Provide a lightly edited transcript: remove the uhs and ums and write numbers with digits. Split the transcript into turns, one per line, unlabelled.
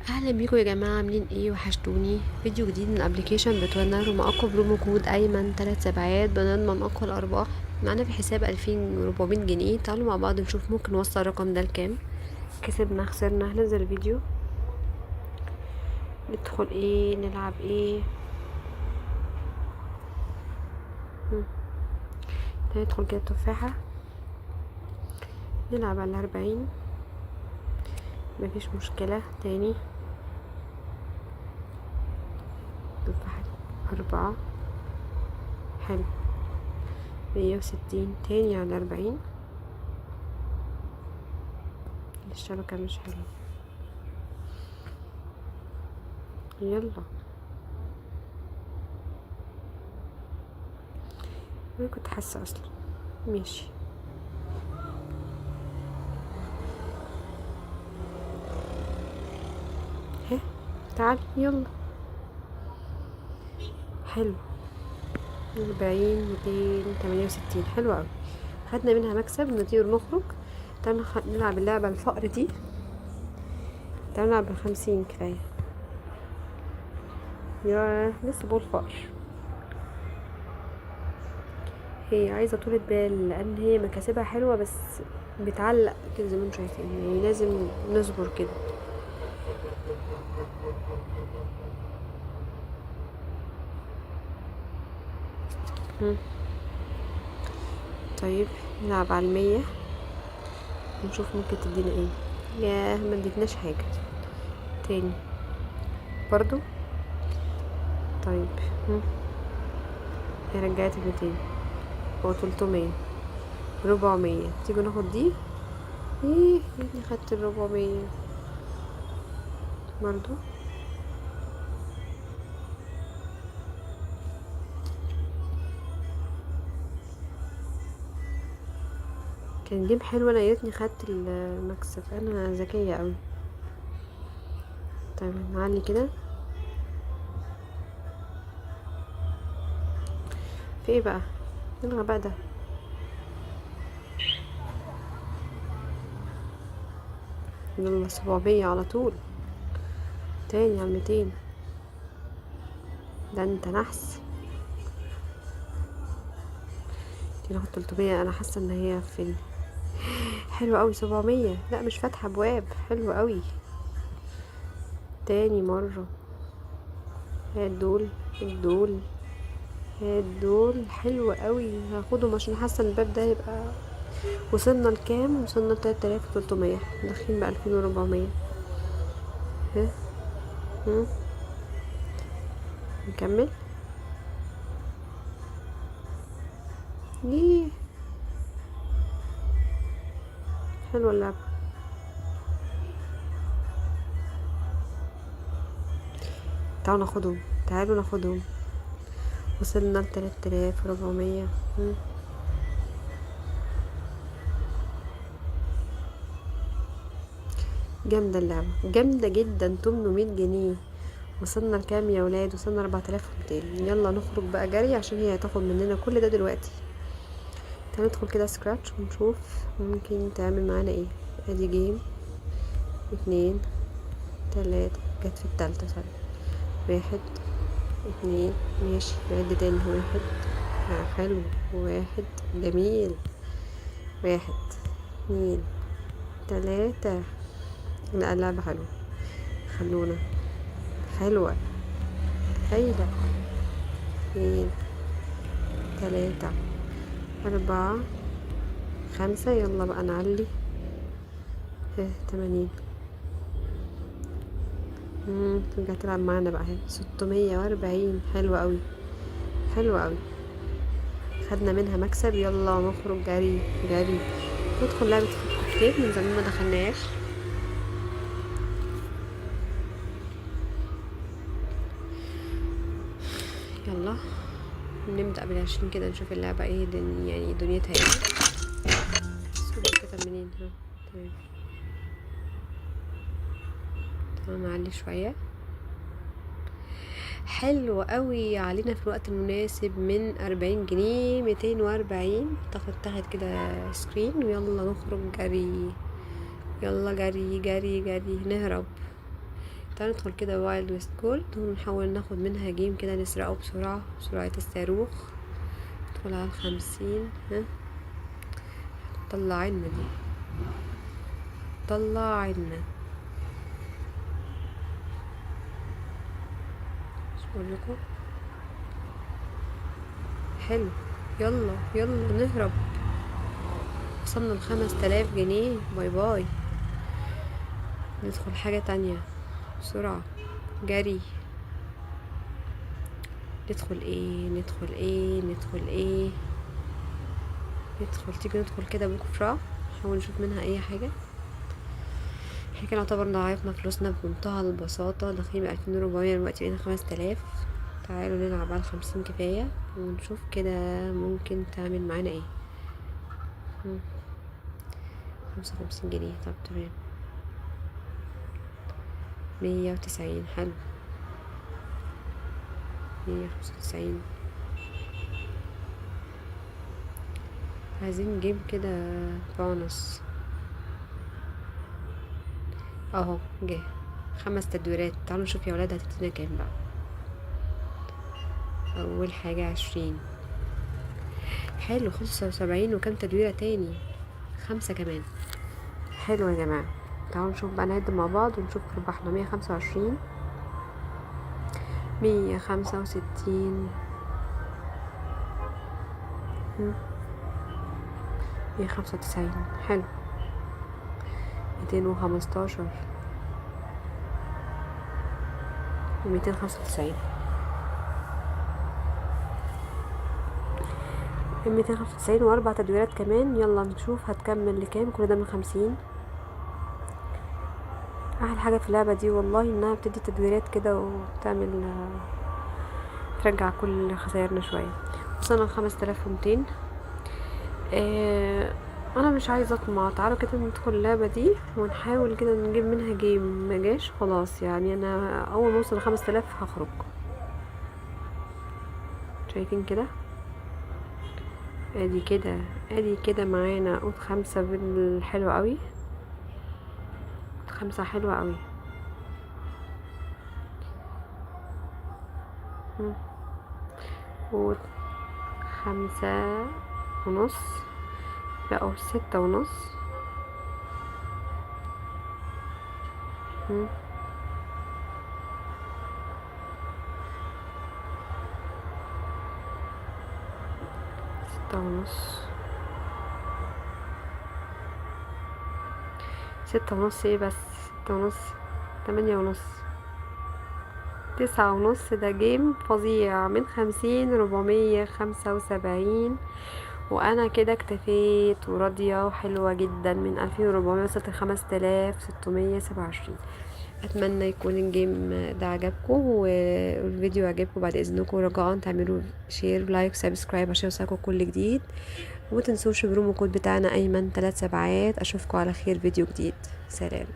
اهلا بيكم يا جماعه، عاملين ايه؟ وحشتوني. فيديو جديد من ابلكيشن بتونر ومعاكم برومو كود ايمن 3 سبعات. بنضمن اقوى الارباح معانا في حساب 2400 جنيه. تعالوا مع بعض نشوف ممكن نوصل الرقم ده لكام. كسبنا خسرنا، هنزل الفيديو. ندخل ايه؟ نلعب ايه؟ ندخل كده تفاحه، نلعب على 40. مفيش مشكله. تاني تفاحه 4. حلو. 160 تاني على 40. الشبكه مش حلوه. يلا، انا كنت حاسه اصلا. ماشي. ها، تعال يلا. حلو. 40 268. حلو اوي. خدنا منها مكسب. نطير نخرج. تعال نلعب اللعبة الفقر دي. تعال نلعب ب50 كفاية. يا لسه بقول فقر. هي عايزة طولة بال لأن هي مكاسبها حلوة، بس بتعلق كده زي ما انتم شايفين، يعني لازم نصبر كده. طيب نلعب على 100 ونشوف ممكن تدينا ايه. ياه، ما ادتناش حاجة. تاني برضو. طيب. هي رجعت 200 و 300 400. تيجوا ناخد دي. ايه اللي خدت 400 برضو. كان جيم حلو، انا يا ريتني خدت المكسب. انا ذكيه قوي. طيب نعلي كده. في ايه بقى؟ ايه الغباء ده؟ يلا 700 على طول. تاني على 200. ده انت نحس. دي ناخد 300. انا حاسه ان هي في حلو قوي. 700. لا مش فاتحه ابواب. حلو قوي. تاني مره. هات دول. الدول. هات دول. حلو قوي. هاخدهم عشان حاسه ان الباب ده يبقى. وصلنا لكام؟ وصلنا ل 3300. داخلين ب 2400. ها. هم. نكمل. ليه؟ حلوه اللعبه. تعالوا ناخدهم. تعالوا ناخدهم. وصلنا ل 3400. جامده اللعبه، جامده جدا. 800 جنيه. وصلنا لكام يا ولاد؟ وصلنا 4200. يلا نخرج بقى جري عشان هي هتاخد مننا كل ده دلوقتي. تعالوا ندخل كده سكراتش ونشوف ممكن تعمل معانا ايه. ادي جيم 2 3. جت في التالتة. سوري. 1 2. ماشي. نعد تاني. 1. حلو. 1. جميل. 1 2 3. لا اللعبة حلوة. خلونا. حلوة. هايلة. 2 3 4 5. يلا بقى نعلي. 80. ترجع تلعب معانا بقى اهي. 640. حلوة قوي. حلوة قوي. خدنا منها مكسب. يلا نخرج جري جري. ندخل لعبة كتير من زمان ما دخلناش. يلا نبدأ بالعشرين كده نشوف اللعبة ايه يعني دنيتها ايه. السكوب كتب منين؟ ها. تمام. تمام نعلي شوية. حلو قوي علينا في الوقت المناسب. من 40 جنيه 240. تاخد كده سكرين. ويلا نخرج جري. يلا جري جري جري نهرب. تعالوا ندخل كده وايلد ويست جولد ونحاول ناخد منها جيم كده نسرقه بسرعة الصاروخ. ندخل على 50. ها طلع عنا دي، طلع عنا. مش بقول لكم حلو. يلا يلا نهرب. وصلنا ل5000 جنيه. باي باي. ندخل حاجة تانية بسرعة، جري. ندخل ايه ندخل ايه ندخل ايه ندخل تيجي ندخل كده بكرة، نحاول نشوف منها اي حاجة. احنا كده نعتبر ضاعفنا فلوسنا بمنتهى البساطة، داخلين ب2400 دلوقتي بقينا 5000. تعالوا نلعب على 50 كفاية ونشوف كده ممكن تعمل معانا ايه. 55 جنيه. طب تمام. 190. حلو. 195. عايزين جيم كده بونص اهو. جه 5 تدويرات. تعالوا نشوف يا ولاد هتدينا كام بقى. اول حاجة 20. حلو. 75 وكام تدويرة تاني. 5 كمان. حلو يا جماعة. تعالوا نشوف بقى، نعد مع بعض ونشوف ربحنا. 125، 165، 195. حلو. 215 و295. 295 و4 تدويرات كمان. يلا نشوف هتكمل لكام. كل ده من 50. احلى حاجة في اللعبة دي والله انها بتدي تدويرات كده وتعمل ترجع كل خسائرنا شوية. وصلنا ل5200. انا مش عايزة اطمع. تعالوا كده ندخل اللعبة دي ونحاول كده نجيب منها جيم. ما جاش خلاص يعني. انا اول ما اوصل ل5000 هخرج. شايفين كده؟ ادي كده معانا قوت 5 بالحلو قوي. 5 حلوة قوي. قوت 5.5 بقوا 6.5. 6.5. 6.5 ايه بس. 6.5. 8.5. 9.5. ده جيم فظيع. من 50 475. وانا كده اكتفيت وراضية وحلوة جدا. من 2400 وصلت ل5627. اتمنى يكون الجيم ده عجبكم والفيديو عجبكم. بعد اذنكم رجاء تعملوا شير لايك سبسكرايب عشان يوصلكم كل جديد. ومتنسوش البرومو كود بتاعنا ايمن 3 7. اشوفكم على خير فيديو جديد. سلام.